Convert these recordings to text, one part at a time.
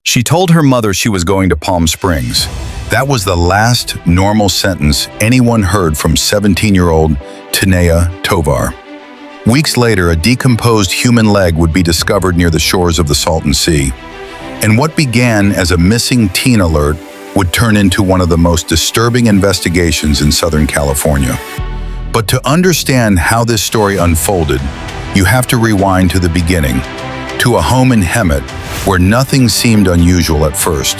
She told her mother she was going to Palm Springs. That was the last normal sentence anyone heard from 17-year-old Tana Tovar. Weeks later, a decomposed human leg would be discovered near the shores of the Salton Sea. And what began as a missing teen alert would turn into one of the most disturbing investigations in Southern California. But to understand how this story unfolded, you have to rewind to the beginning, to a home in Hemet where nothing seemed unusual at first.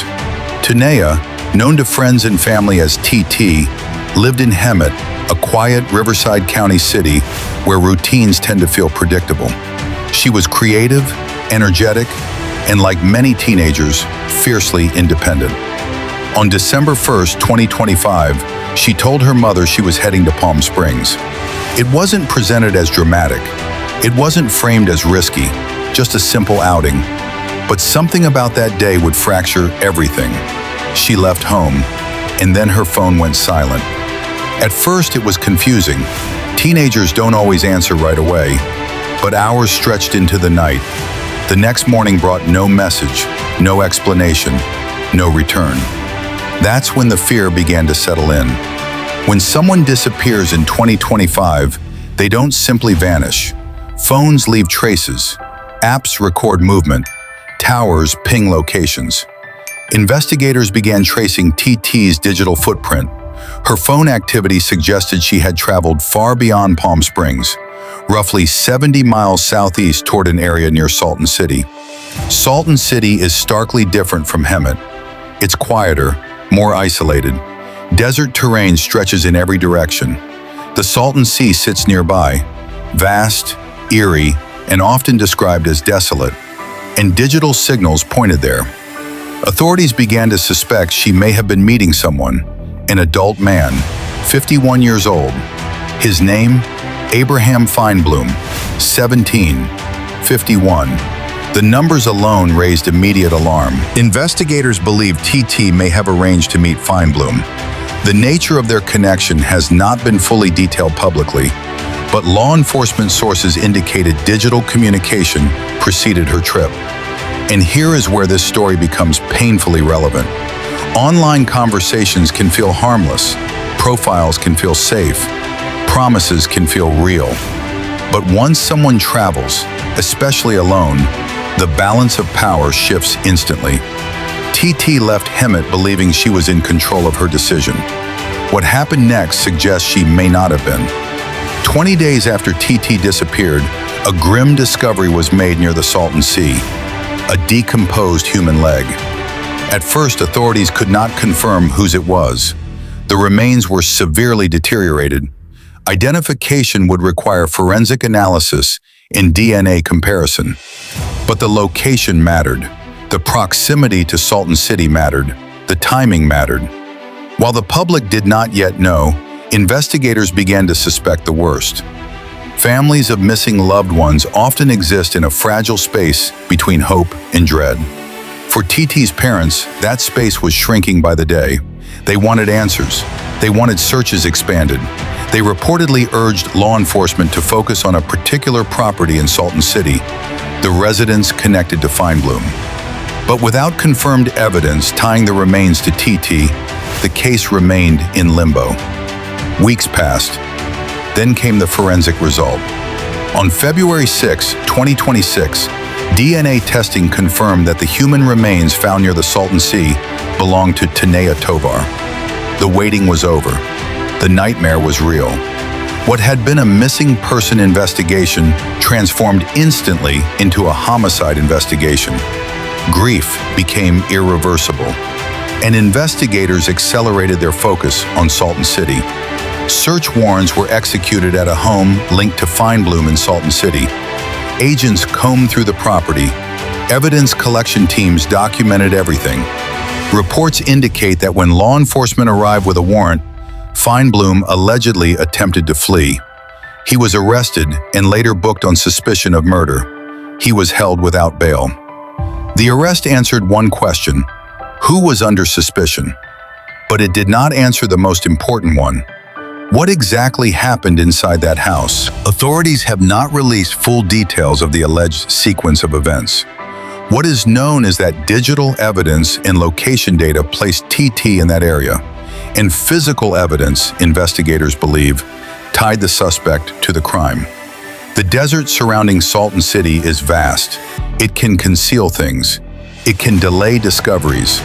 Tana, known to friends and family as TT, lived in Hemet, a quiet Riverside County city where routines tend to feel predictable. She was creative, energetic, and like many teenagers, fiercely independent. On December 1st, 2025, she told her mother she was heading to Palm Springs. It wasn't presented as dramatic. It wasn't framed as risky, just a simple outing. But something about that day would fracture everything. She left home, and then her phone went silent. At first, it was confusing. Teenagers don't always answer right away, but hours stretched into the night. The next morning brought no message, no explanation, no return. That's when the fear began to settle in. When someone disappears in 2025, they don't simply vanish. Phones leave traces, apps record movement, towers ping locations. Investigators began tracing TT's digital footprint. Her phone activity suggested she had traveled far beyond Palm Springs, roughly 70 miles southeast toward an area near Salton City. Salton City is starkly different from Hemet. It's quieter, more isolated. Desert terrain stretches in every direction. The Salton Sea sits nearby, vast, eerie, and often described as desolate, and digital signals pointed there. Authorities began to suspect she may have been meeting someone, an adult man, 51 years old. His name, Abraham Feinblum, 17, 51. The numbers alone raised immediate alarm. Investigators believe TT may have arranged to meet Feinblum. The nature of their connection has not been fully detailed publicly, but law enforcement sources indicated digital communication preceded her trip. And here is where this story becomes painfully relevant. Online conversations can feel harmless, profiles can feel safe, promises can feel real. But once someone travels, especially alone, the balance of power shifts instantly. TT left Hemet believing she was in control of her decision. What happened next suggests she may not have been. 20 days after TT disappeared, a grim discovery was made near the Salton Sea, a decomposed human leg. At first, authorities could not confirm whose it was. The remains were severely deteriorated. Identification would require forensic analysis and DNA comparison. But the location mattered. The proximity to Salton City mattered. The timing mattered. While the public did not yet know, investigators began to suspect the worst. Families of missing loved ones often exist in a fragile space between hope and dread. For TT's parents, that space was shrinking by the day. They wanted answers. They wanted searches expanded. They reportedly urged law enforcement to focus on a particular property in Salton City, the residence connected to Feinblum. But without confirmed evidence tying the remains to TT, the case remained in limbo. Weeks passed. Then came the forensic result. On February 6, 2026, DNA testing confirmed that the human remains found near the Salton Sea belonged to Tana Tovar. The waiting was over. The nightmare was real. What had been a missing person investigation transformed instantly into a homicide investigation. Grief became irreversible, and investigators accelerated their focus on Salton City. Search warrants were executed at a home linked to Feinblum in Salton City. Agents combed through the property. Evidence collection teams documented everything. Reports indicate that when law enforcement arrived with a warrant, Feinblum allegedly attempted to flee. He was arrested and later booked on suspicion of murder. He was held without bail. The arrest answered one question: who was under suspicion? But it did not answer the most important one. What exactly happened inside that house? Authorities have not released full details of the alleged sequence of events. What is known is that digital evidence and location data placed TT in that area, and physical evidence, investigators believe, tied the suspect to the crime. The desert surrounding Salton City is vast. It can conceal things. It can delay discoveries.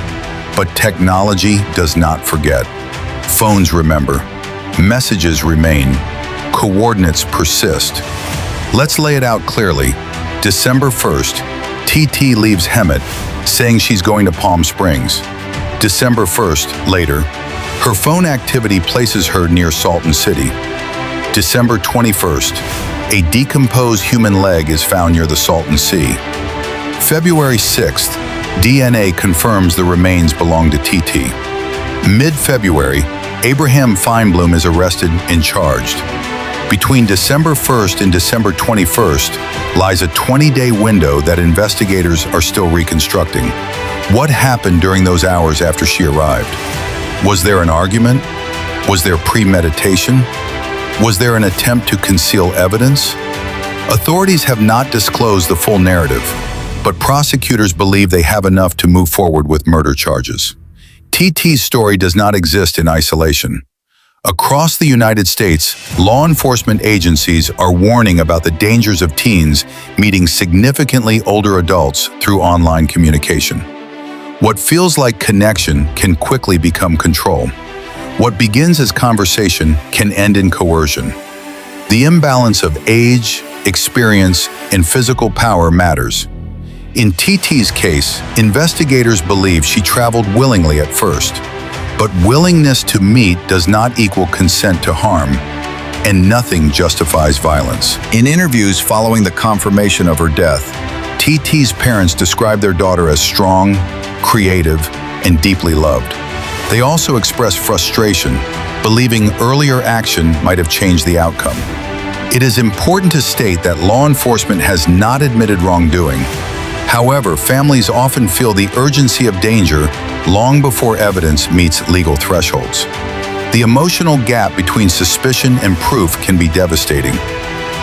But technology does not forget. Phones remember. Messages remain. Coordinates persist. Let's lay it out clearly. December 1st, TT leaves Hemet, saying she's going to Palm Springs. December 1st, later, her phone activity places her near Salton City. December 21st, a decomposed human leg is found near the Salton Sea. February 6th, DNA confirms the remains belong to TT. Mid-February, Abraham Feinblum is arrested and charged. Between December 1st and December 21st lies a 20-day window that investigators are still reconstructing. What happened during those hours after she arrived? Was there an argument? Was there premeditation? Was there an attempt to conceal evidence? Authorities have not disclosed the full narrative, but prosecutors believe they have enough to move forward with murder charges. TT's story does not exist in isolation. Across the United States, law enforcement agencies are warning about the dangers of teens meeting significantly older adults through online communication. What feels like connection can quickly become control. What begins as conversation can end in coercion. The imbalance of age, experience, and physical power matters. In TT's case, investigators believe she traveled willingly at first. But willingness to meet does not equal consent to harm, and nothing justifies violence. In interviews following the confirmation of her death, TT's parents described their daughter as strong, creative, and deeply loved. They also expressed frustration, believing earlier action might have changed the outcome. It is important to state that law enforcement has not admitted wrongdoing. However, families often feel the urgency of danger long before evidence meets legal thresholds. The emotional gap between suspicion and proof can be devastating.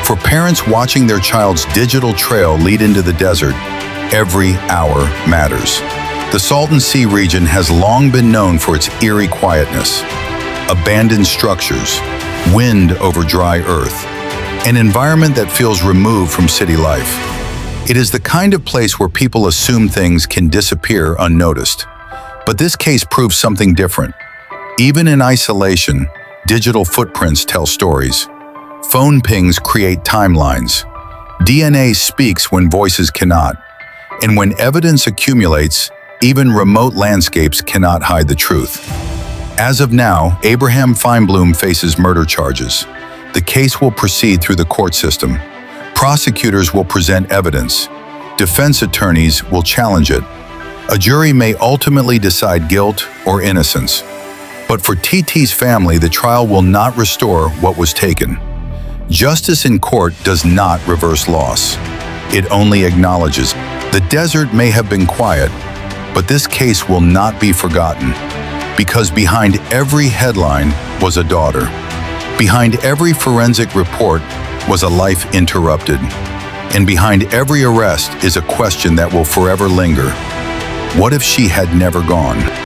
For parents watching their child's digital trail lead into the desert, every hour matters. The Salton Sea region has long been known for its eerie quietness. Abandoned structures, wind over dry earth, an environment that feels removed from city life. It is the kind of place where people assume things can disappear unnoticed. But this case proves something different. Even in isolation, digital footprints tell stories. Phone pings create timelines. DNA speaks when voices cannot. And when evidence accumulates, even remote landscapes cannot hide the truth. As of now, Abraham Feinblum faces murder charges. The case will proceed through the court system. Prosecutors will present evidence. Defense attorneys will challenge it. A jury may ultimately decide guilt or innocence. But for TT's family, the trial will not restore what was taken. Justice in court does not reverse loss. It only acknowledges. The desert may have been quiet, but this case will not be forgotten. Because behind every headline was a daughter. Behind every forensic report was a life interrupted. And behind every arrest is a question that will forever linger. What if she had never gone?